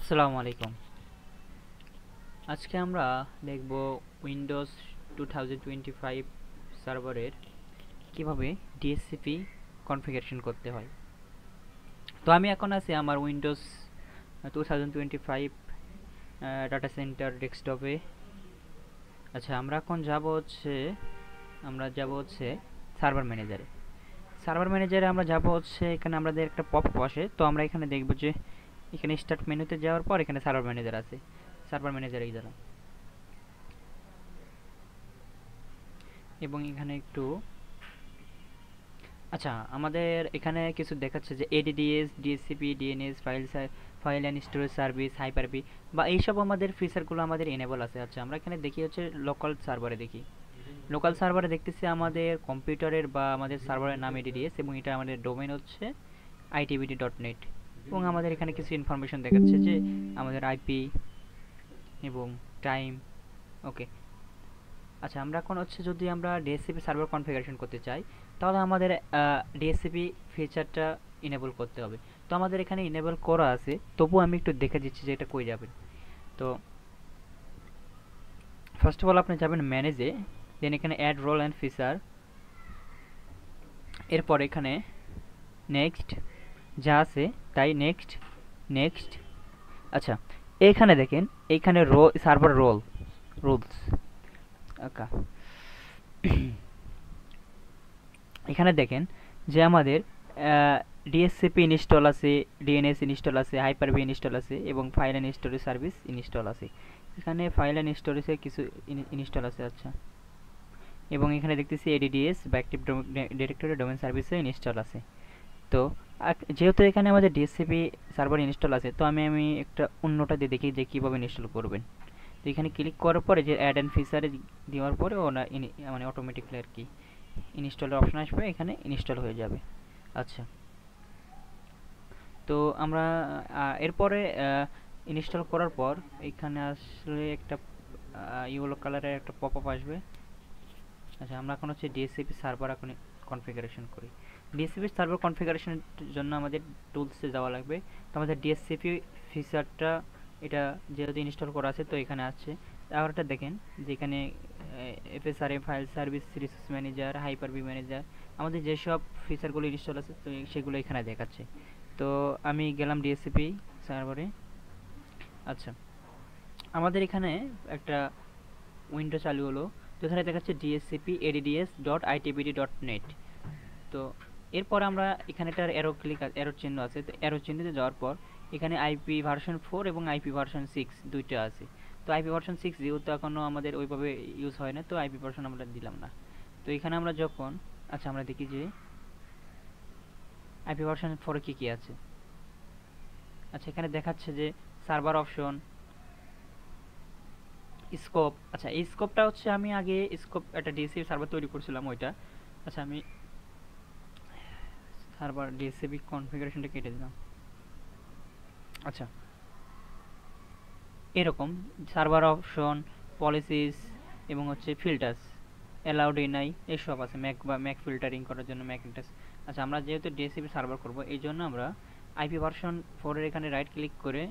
আসসালামু আলাইকুম। আজকে আমরা দেখব উইন্ডোজ 2025 সার্ভারের কিভাবে ডিএসসিপি কনফিগারেশন করতে হয়। তো আমি এখন আছি আমার উইন্ডোজ 2025 ডাটা সেন্টার ডেস্কটপে। আচ্ছা, আমরা যাব হচ্ছে সার্ভার ম্যানেজারে। সার্ভার ম্যানেজারে আমরা যাব হচ্ছে, এখানে আমাদের একটা পপ আপ আসে। তো আমরা এখানে দেখব যে এখানে স্টার্ট মেনুতে যাওয়ার পর এখানে সার্ভার ম্যানেজার আছে। সার্ভার ম্যানেজারেই দাঁড়ান এবং এখানে একটু আচ্ছা, আমাদের এখানে কিছু দেখাচ্ছে যে ADDS, DHCP, DNS, file and storage service, Hyper V বা এইসব আমাদের ফিচারগুলো আমাদের এনেবল আছে। আচ্ছা, আমরা এখানে দেখি হচ্ছে লোকাল সার্ভারে দেখি। লোকাল সার্ভারে দেখতেছি আমাদের কম্পিউটারের বা আমাদের সার্ভারের নাম এডিডিএস এবং এটা আমাদের ডোমেইন হচ্ছে itbd.net এবং আমাদের এখানে কিছু ইনফরমেশন দেখাচ্ছে যে আমাদের আইপি এবং টাইম। ওকে। আচ্ছা, আমরা এখন হচ্ছে যদি আমরা ডিএসসিপি সার্ভার কনফিগারেশন করতে চাই তাহলে আমাদের ডিএসসিপি ফিচারটা ইনেবল করতে হবে। তো আমাদের এখানে ইনেবল করা আছে, তবুও আমি একটু দেখে দিচ্ছি যে এটা কই যাবেন। তো ফার্স্ট অফ অল আপনি যাবেন ম্যানেজে, দেন এখানে অ্যাড রোল অ্যান্ড ফিচার, এরপর এখানে নেক্সট যা আছে তাই নেক্সট নেক্সট। আচ্ছা, এখানে দেখেন এইখানে সার্ভার রুলস। ওকে, এখানে দেখেন যে আমাদের ডিএসসিপি ইনস্টল আছে, ডিএনএস ইনস্টল আছে, হাইপার-ভি ইনস্টল আছে এবং file and storage service install আছে। এখানে ফাইল অ্যান্ড স্টোরেজে কিছু ইনস্টল আছে। আচ্ছা, এবং এখানে দেখতেছি এডিডিএস বা অ্যাক্টিভ ডিরেক্টরি ডোমেন সার্ভিসে ইনস্টল আছে। তো যেহেতু এখানে আমাদের ডিএসসিপি সার্ভার ইনস্টল আছে, তো আমি একটা অন্যটা দিয়ে দেখি যে কীভাবে ইনস্টল করবেন। তো এখানে ক্লিক করার পরে যে অ্যাড অ্যান্ড ফিচারে দেওয়ার পরে ওনা মানে অটোমেটিকলি আর কি ইনস্টলের অপশন আসবে, এখানে ইনস্টল হয়ে যাবে। আচ্ছা, তো আমরা এরপরে ইনস্টল করার পর এখানে আসলে একটা ইয়েলো কালারের একটা পপ আপ আসবে। আচ্ছা, আমরা এখন হচ্ছে ডিএসসিপি সার্ভার এখন কনফিগারেশন করি। ডিএসসিপি সার্ভার কনফিগারেশনের জন্য আমাদের টুলসে যাওয়া লাগবে। তো আমাদের ডিএসসিপি ফিচারটা এটা যেহেতু ইনস্টল করা আছে তো এখানে আছে। আর এটা দেখেন যে এখানে FSRM file service resource manager, Hyper V manager, আমাদের যেসব ফিচারগুলো ইনস্টল আছে তো সেগুলো এখানে দেখাচ্ছে। তো আমি গেলাম ডিএসসিপি সার্ভারে। আচ্ছা, আমাদের এখানে একটা উইন্ডো চালু হলো। তো এখানে দেখাচ্ছে DHCP ADDS dot ITBD dot net. তো এরপর আমরা এখানে একটা এরো চিহ্ন আছে, তো এরো চিহ্নতে যাওয়ার পর এখানে আইপি ভার্সন 4 এবং আইপি ভার্সন 6 দুইটা আছে। তো আইপি ভার্সন 6 যেহেতু এখনও আমাদের ওইভাবে ইউজ হয় না, তো আইপি ভার্সন আমরা দিলাম না। তো এখানে আমরা যখন আচ্ছা আমরা দেখি যে আইপি ভার্সন 4 কি কি আছে। আচ্ছা, এখানে দেখাচ্ছে যে সার্ভার অপশন, স্কোপ। আচ্ছা, এই স্কোপটা হচ্ছে আমি আগে স্কোপ একটা ডিএসসিপি সার্ভার তৈরি করছিলাম ওইটা। আচ্ছা, আমি সার্ভার ডিএসসিপি কনফিগারেশনটা কেটে দিলাম। আচ্ছা, এরকম সার্ভার অপশন, পলিসিস এবং হচ্ছে ফিল্টার্স, অ্যালাউড নাই এসব আছে, ম্যাক বা ম্যাক ফিল্টারিং করার জন্য ম্যাক ইন্টারেস। আচ্ছা, আমরা যেহেতু ডিএসসিপি সার্ভার করব এই জন্য আমরা আইপি ভার্সন 4 এর এখানে রাইট ক্লিক করে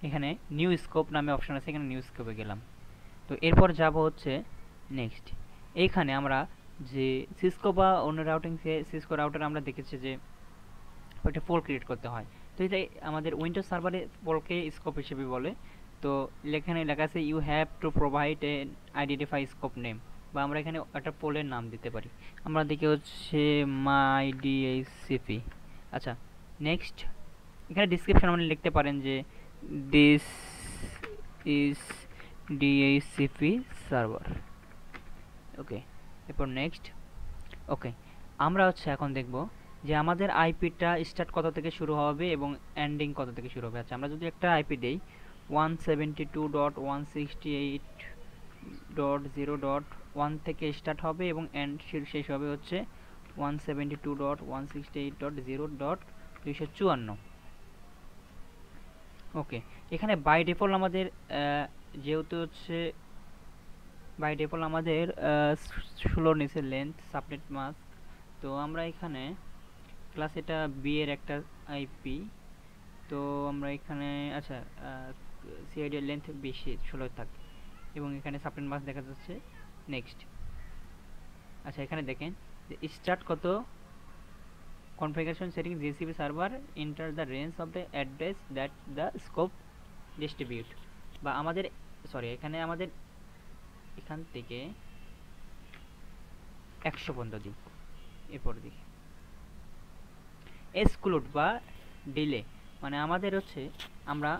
এখানে নিউ স্কোপ নামে অপশন আছে, এখানে নিউ স্কোপে গেলাম। তো এরপর যাব হচ্ছে নেক্সট। এইখানে আমরা যে সিসকো বা অন্য রাউটিং সিসকো রাউটার আমরা দেখেছি যে একটা পোল ক্রিয়েট করতে হয়। তো এটাই আমাদের উইন্ডোজ সার্ভারে পোলকে স্কোপ হিসেবে বলে। তো এখানে লেখা আছে you have to provide a identify scope name, বা আমরা এখানে একটা পোলের নাম দিতে পারি। আমরা দেখি হচ্ছে মাই ডিএসসিপি। আচ্ছা, নেক্সট এখানে ডিসক্রিপশন আপনি লিখতে পারেন যে দিস ইজ ডিএসসিপি সার্ভার। ওকে, এরপর নেক্সট। ওকে, আমরা হচ্ছে এখন দেখব যে আমাদের আইপিটা স্টার্ট কত থেকে শুরু হবে এবং এন্ডিং কত থেকে শুরু হবে। আচ্ছা, আমরা যদি একটা আইপি দেই 172.168.0.1 থেকে স্টার্ট হবে এবং এন্ড শেষ হবে হচ্ছে 172.168.0.254। ওকে, এখানে বাই ডিফল্ট আমাদের যেহেতু হচ্ছে বাই ডিফল্ট আমাদের 16 নিচে লেন্থ সাবনেট মাস্ক। তো আমরা এখানে ক্লাস এটা বি এর একটা আইপি। তো আমরা এখানে আচ্ছা সিআইডি এর লেন্থ বেশি 16 থাকে এবং এখানে সাবনেট মাস্ক দেখা যাচ্ছে। নেক্সট। আচ্ছা এখানে দেখেন যে স্টার্ট কত configuration setting GCP server enter the range of the address that the scope distribute বা আমাদের সরি এখানে আমাদের এখান থেকে 100 পর্যন্ত দিই। এরপর দেখি এক্সক্লুড বা ডিলে মানে আমাদের হচ্ছে আমরা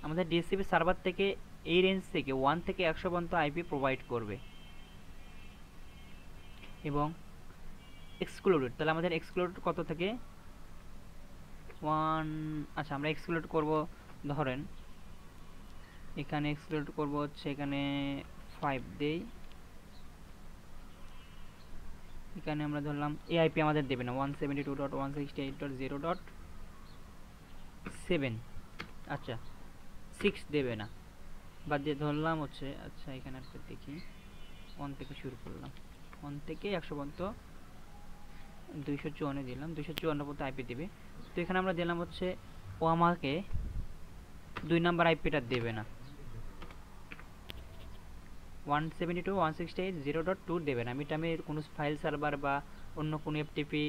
আমাদের ডিএসসিপি সার্ভার থেকে এই রেঞ্জ থেকে 1 থেকে 100 পর্যন্ত আইপি প্রোভাইড করবে এবং এক্সক্লুডেড তাহলে আমাদের এক্সক্লুড কত থেকে 1 আচ্ছা আমরা এক্সক্লুড করব ধরেন এখানে এক্সক্লুড করব হচ্ছে এখানে 5 দেই এখানে আমরা ধরলাম এই আইপি আমাদের দেবে না 172.168.0.7 আচ্ছা 6 দেবে না বাদ দিয়ে ধরলাম হচ্ছে আচ্ছা এখানে একটা দেখি 1 থেকে শুরু করলাম 1 থেকে 100 পর্যন্ত 254 এ দিলাম 254 পর্যন্ত আইপি দিবে। তো এখানে আমরা দিলাম হচ্ছে ও আমাকে 2 নাম্বার আইপিটা দেবে না 172.168.0.2 দেবে না আমি কোনো ফাইল সার্ভার বা অন্য কোনো এফটিপি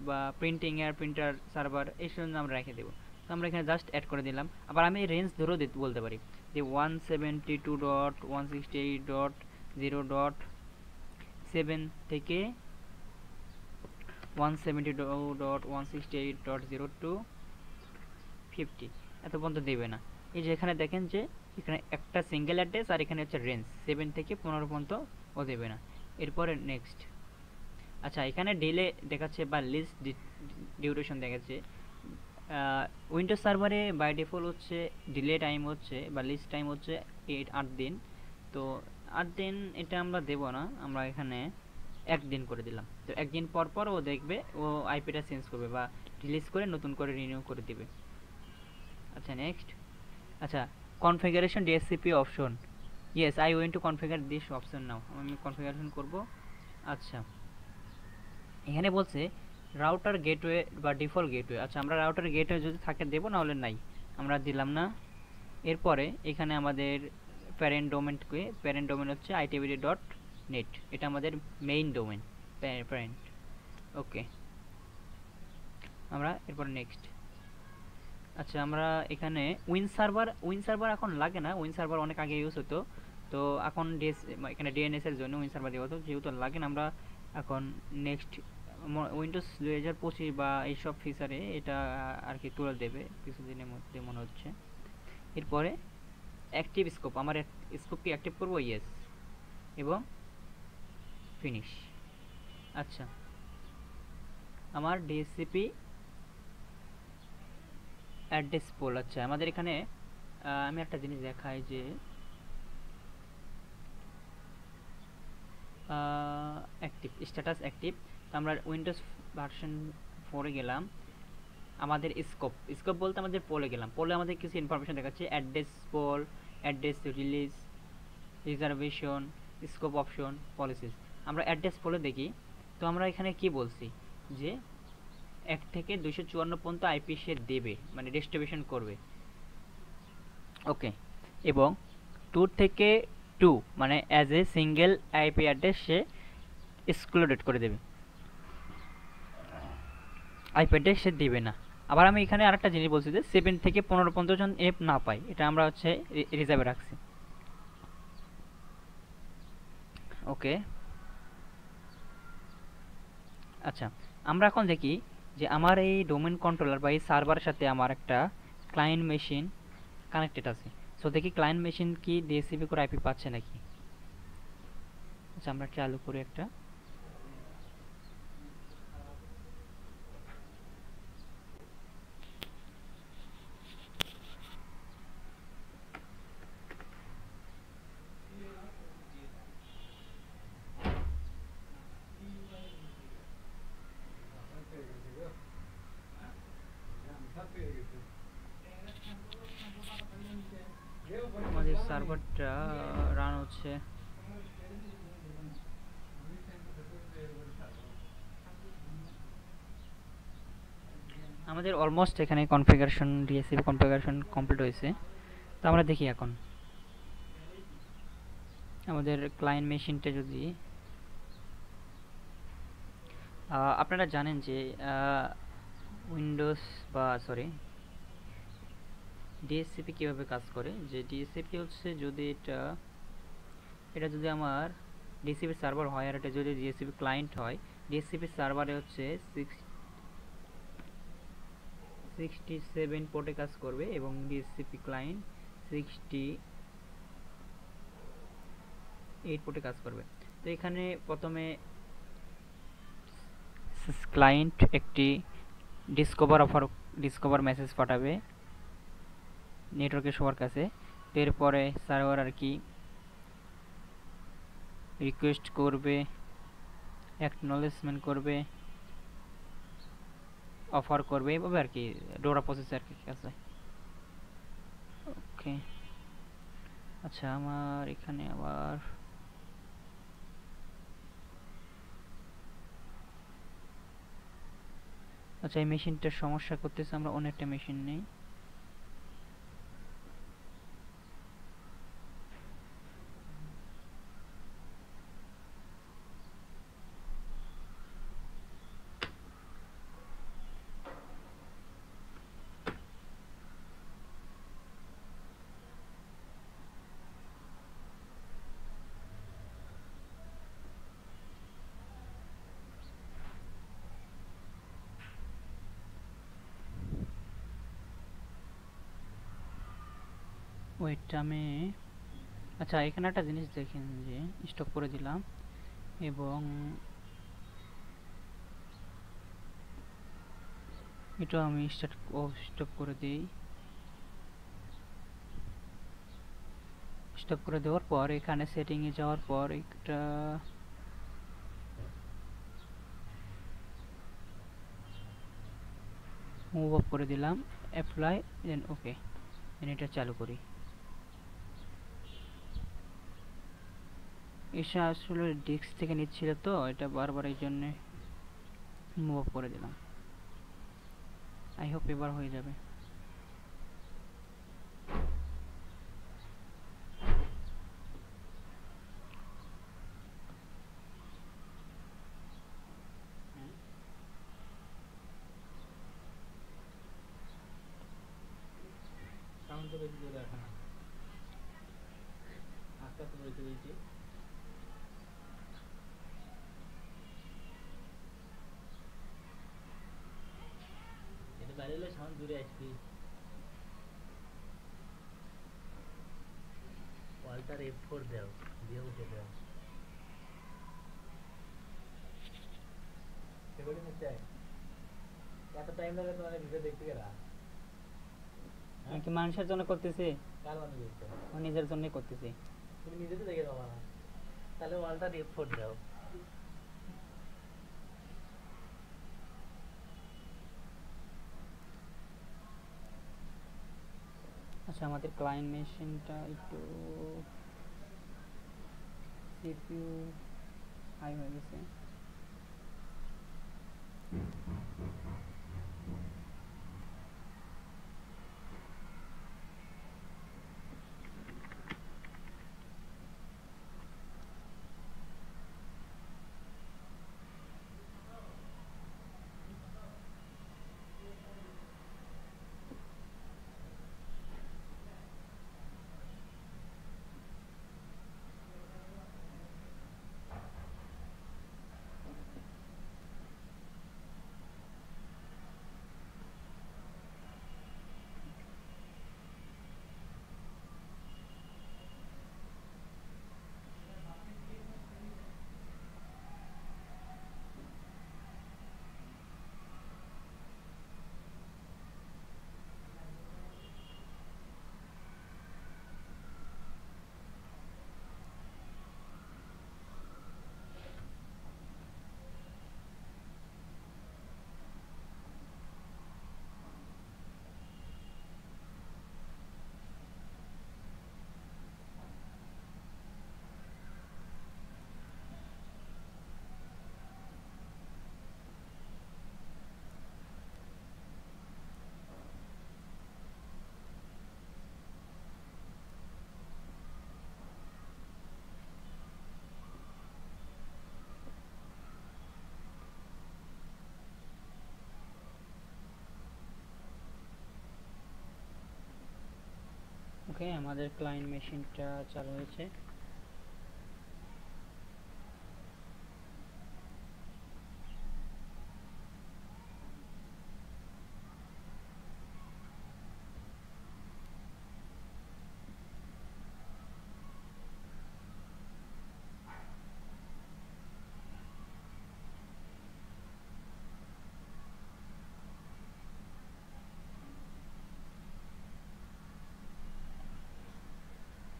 বা প্রিন্টিং এর প্রিন্টার সার্ভার এইসব আমরা রেখে দেব। তো আমরা এখানে জাস্ট অ্যাড করে দিলাম। আবার আমি রেঞ্জ ধরেও বলতে পারি যে 172.168.0.7 থেকে 172.168.0.250 এত পর্যন্ত দেবে না। এই যে এখানে দেখেন যে এখানে একটা সিঙ্গেল অ্যাড্রেস আর এখানে হচ্ছে রেঞ্জ 7 থেকে 15 পর্যন্ত ও দেবে না। এরপরে নেক্সট। আচ্ছা এখানে ডিলে দেখাচ্ছে বা লিস্ট ডিউরেশন দেখাচ্ছে। উইন্ডোজ সার্ভারে বাই ডিফল্ট হচ্ছে ডিলে টাইম হচ্ছে বা লিস্ট টাইম হচ্ছে 8 দিন। তো 8 দিন এটা আমরা দেব না, আমরা এখানে 1 দিন করে দিলাম। তো 1 দিন পর পর ও দেখবে ও আইপিটা চেঞ্জ করবে বা রিলিজ করে নতুন করে রিনিউ করে দিবে। আচ্ছা নেক্সট। আচ্ছা configuration DHCP option yes I want to configure this option now আমি কনফিগারেশন করব। আচ্ছা এখানে বলছে রাউটার গেটওয়ে বা ডিফল্ট গেটওয়ে। আচ্ছা আমরা রাউটার গেটওয়ে যদি থাকে দেব না হলে নাই, আমরা দিলাম না। এরপরে এখানে আমাদের প্যারেন্ট ডোমেন হচ্ছে itbd.net, এটা আমাদের মেইন ডোমেন প্যারেন্ট। ওকে আমরা এরপর নেক্সট। আচ্ছা আমরা এখানে উইন সার্ভার এখন লাগে না, উইন সার্ভার অনেক আগে ইউজ হতো। তো এখন এখানে ডিএনএস এর জন্য উইন সার্ভার দেওয়া হতো, যেহেতু লাগে না আমরা এখন নেক্সট উইন্ডোজ 2025 বা এইসব ফিচারে এটা আর কি তুলে দেবে কিছুদিনের মধ্যে মনে হচ্ছে। এরপরে অ্যাক্টিভ স্কোপ, আমার স্কোপ কি অ্যাক্টিভ করবো, ইয়েস এবং ফিনিশ। আচ্ছা আমার ডিএসসিপি অ্যাড্রেস পোল। আচ্ছা আমাদের এখানে আমি একটা জিনিস দেখাই যে অ্যাক্টিভ স্ট্যাটাস অ্যাক্টিভ। তো আমরা উইন্ডোজ ভার্সন 4 এ গেলাম, আমাদের স্কোপ বলতে আমাদের পোলে গেলাম। পোলে আমাদের কিছু ইনফরমেশন দেখাচ্ছে address pool, address release, reservation, scope option, policies. আমরা অ্যাড্রেস পোলে দেখি। তো আমরা এখানে কি বলছি যে 1 থেকে 254 পর্যন্ত আইপি সে দেবে মানে ডিস্ট্রিবিউশন করবে। ওকে এবং 2 থেকে 2 মানে as a single IP address say excluded করে দেবে, আইপি অ্যাড্রেস সে দিবে না। আবার আমি এখানে আরেকটা জিনিস বলছি যে 7 থেকে 15 পর্যন্ত জন এফ না পায়, এটা আমরা হচ্ছে রিজার্ভে রাখছি। ওকে আচ্ছা আমরা এখন দেখি যে আমার এই ডোমেন কন্ট্রোলার বা এই সার্ভারের সাথে আমার একটা ক্লায়েন্ট মেশিন কানেক্টেড আছে। সো দেখি ক্লায়েন্ট মেশিন কি ডিএসসিপি করে আইপি পাচ্ছে নাকি। আচ্ছা আমরা চালু করি একটা। আমাদের সার্ভারটা রান হচ্ছে। আমাদের অলমোস্ট এখানে কনফিগারেশন ডিএসসিপি কনফিগারেশন কমপ্লিট হয়েছে। তো আমরা দেখি এখন আমাদের ক্লায়েন্ট মেশিনটা যদি আপনারা জানেন যে উইন্ডোজ বা সরি ডিএসসিপি কীভাবে কাজ করে, যে ডিএসসিপি হচ্ছে যদি এটা যদি আমার ডিএসসিপি সার্ভার হয় আর এটা যদি ডিএসসিপি ক্লায়েন্ট হয়, ডিএসসিপি সার্ভারে হচ্ছে 67 পোর্টে কাজ করবে এবং ডিএসসিপি ক্লায়েন্ট 68 পোর্টে কাজ করবে। তো এখানে প্রথমে ক্লায়েন্ট একটি ডিসকভার মেসেজ পাঠাবে নেটওয়ার্কের সবার কাছে। এরপরে সার্ভার আর কি রিকোয়েস্ট করবে, অ্যাকনলেজমেন্ট করবে, অফার করবে, এভাবে আর কি ডোরা প্রসেস আর কি আছে। ওকে, আচ্ছা আমার এখানে আবার আচ্ছা এই মেশিনটার সমস্যা করতেছে, আমরা অন্য একটা মেশিন নেই। ওইটা আমি আচ্ছা এখানে একটা জিনিস দেখেন যে স্টপ করে দিলাম এবং এটা আমি স্টপ করে দিই। স্টপ করে দেওয়ার পর এখানে সেটিংয়ে যাওয়ার পর একটা মুভ অফ করে দিলাম, অ্যাপ্লাই, দেন ওকে, দেন এটা চালু করি। এটা আসলে ডিস্ক থেকে নিচ্ছিল তো এটা বারবার, এই জন্যে মুভ অফ করে দিলাম। আই হোপ এবার হয়ে যাবে। ওয়াল্টার F4 দাও, দিয়ে উঠে দাও। সেগুলি নিচে এত টাইম লাগে তোমার ভিডিও দেখতে গেলা? আমি কি মানুষের জন্য করতেছি? কার মানুষ দেখতে? আমি নিজের জন্যই করতেছি। তুমি নিজে তো দেখে পাবা না, তাহলে ওয়াল্টার F4 দাও। আচ্ছা আমাদের ক্লায়েন্ট মেশিনটা একটু সিপিইউ হাই হয়ে গেছে। ওকে, আমাদের ক্লায়েন্ট মেশিনটা চালু হয়েছে।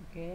ওকে,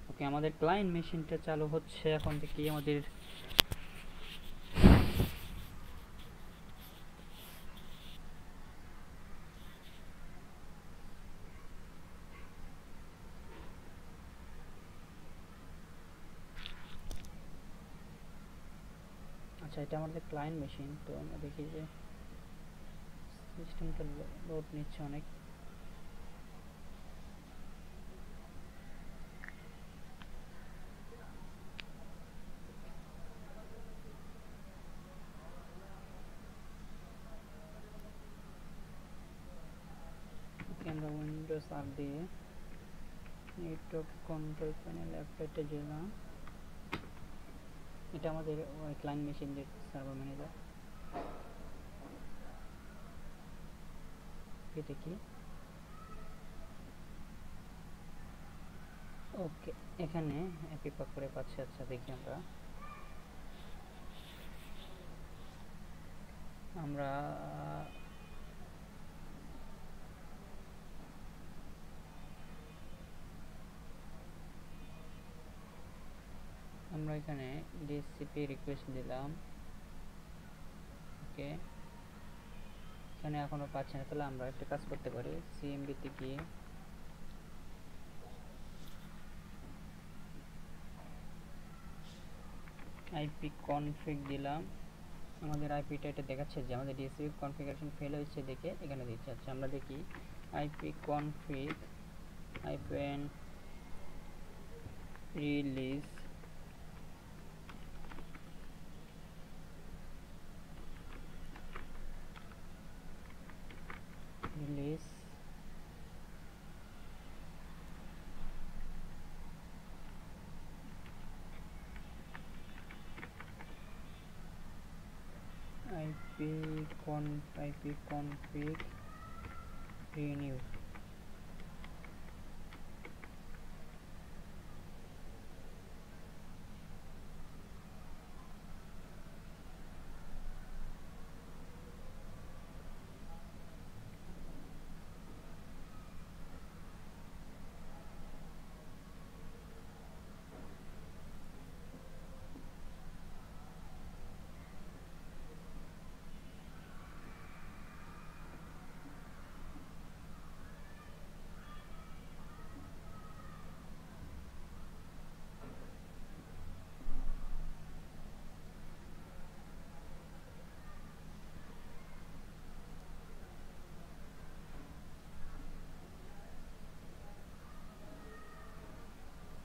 ওকে, আমাদের ক্লায়েন্ট মেশিনটা চালু হচ্ছে এখন থেকে। আমাদের আচ্ছা, এটা আমাদের ক্লায়েন্ট মেশিন। তো আমরা দেখি যে সিস্টেমটা লোড নিচ্ছে অনেক। ওকে, আমরা উইন্ডোজ আর দিয়ে নেটওয়ার্ক কন্ট্রোল প্যানেল অ্যাপটা গেলাম। এটা আমাদের ক্লায়েন্ট মেশিনের সার্ভার ম্যানেজার। এটা কি? ওকে, এখানে অ্যাপিপাক করে পাচ্ছি। আচ্ছা, দেখি আমরা আমরা আমরা এখানে ডিএসসিপি রিকোয়েস্ট দিলাম। ওকে, এখানে এখনো পাচ্ছি না। তাহলে আমরা একটা কাজ করতে পারি, সিএমডিতে গিয়ে আইপি কনফিগ দিলাম। আমাদের আইপিটা এটা দেখাচ্ছে যে আমাদের ডিএসসিপি কনফিগারেশন ফেল হয়েছে দেখে এখানে দিচ্ছে। আচ্ছা, আমরা দেখি IP config IPN release release IP config renew.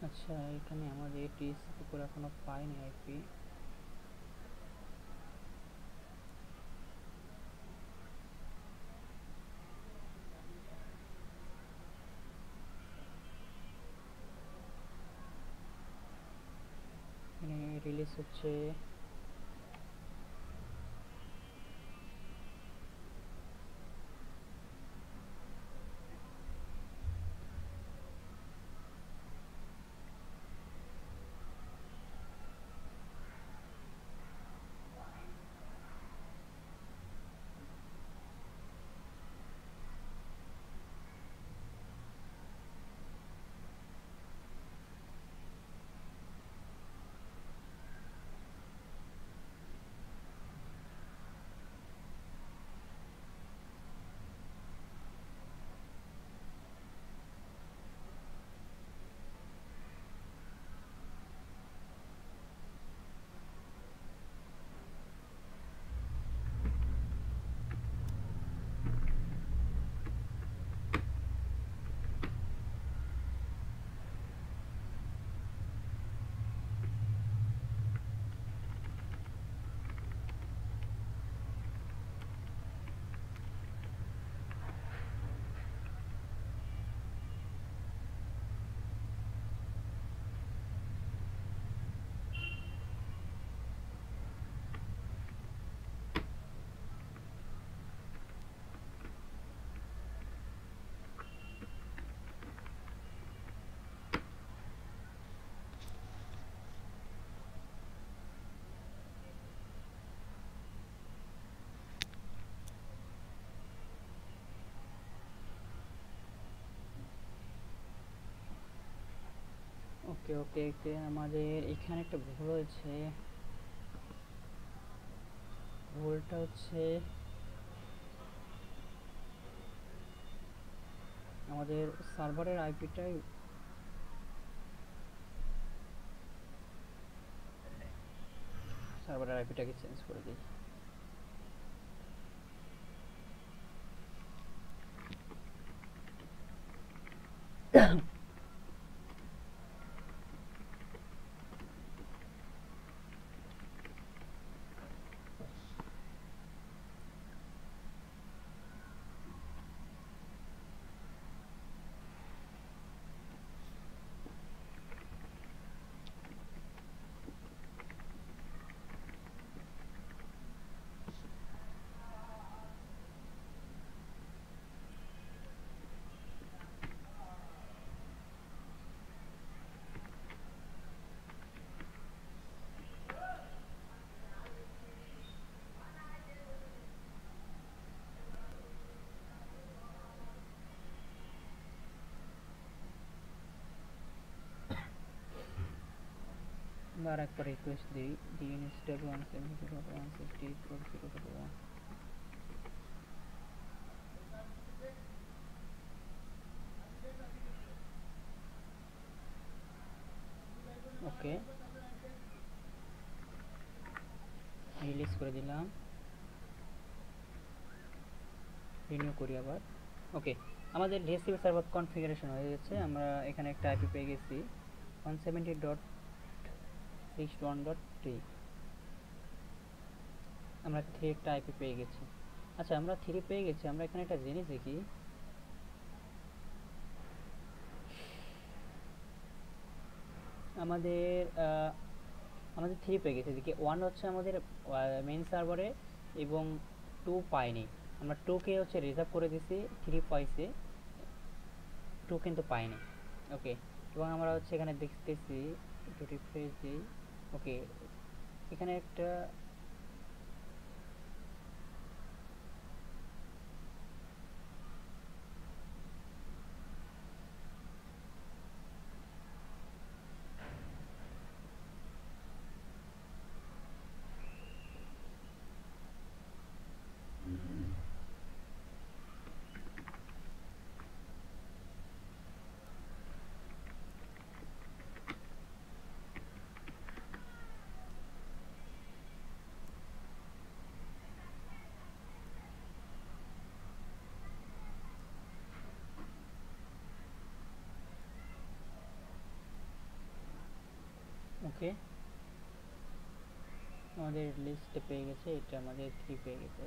আচ্ছা, এখানে আমাদের টিএসসিপি করে এখনো পাইনি আইপি। এখানে রিলিজ হচ্ছে। ওকে ওকে ওকে, আমাদের এখানে একটা ভুল হয়েছে। ভুলটা হচ্ছে আমাদের সার্ভারের আইপিটাই, সার্ভারের আইপিটাকে চেঞ্জ করে দিই। আর একবার রিকোয়েস্ট দিই, ডিএনএসডব্লিউ 170.168.0.1। ওকে, রিলিজ করে দিলাম, রিনিউ করি আবার। ওকে, আমাদের ডিএসসিপি সার্ভার কনফিগারেশন হয়ে গেছে। আমরা এখানে একটা আইপি পেয়ে গেছি 170.61.3। আমরা 3 একটা আইপি পেয়ে গেছি। আচ্ছা, আমরা 3 পেয়ে গেছি, আমরা এখানে একটা জিনিস দেখি। আমাদের আমাদের 3 পেয়ে গেছে, এদিকে 1 হচ্ছে আমাদের মেইন সার্ভারে এবং 2 পাইনি। আমরা 2 কে হচ্ছে রিজার্ভ করে দিছি, 3 পাইছে, 2 কিন্তু পাইনি। ওকে, এবং আমরা হচ্ছে এখানে দেখতেছি, একটু রিফ্রেশ দিই। ওকে, এখানে একটা ওকে, আমাদের লিস্টে পেয়ে গেছে, এটা আমাদের 3 পেয়ে গেছে।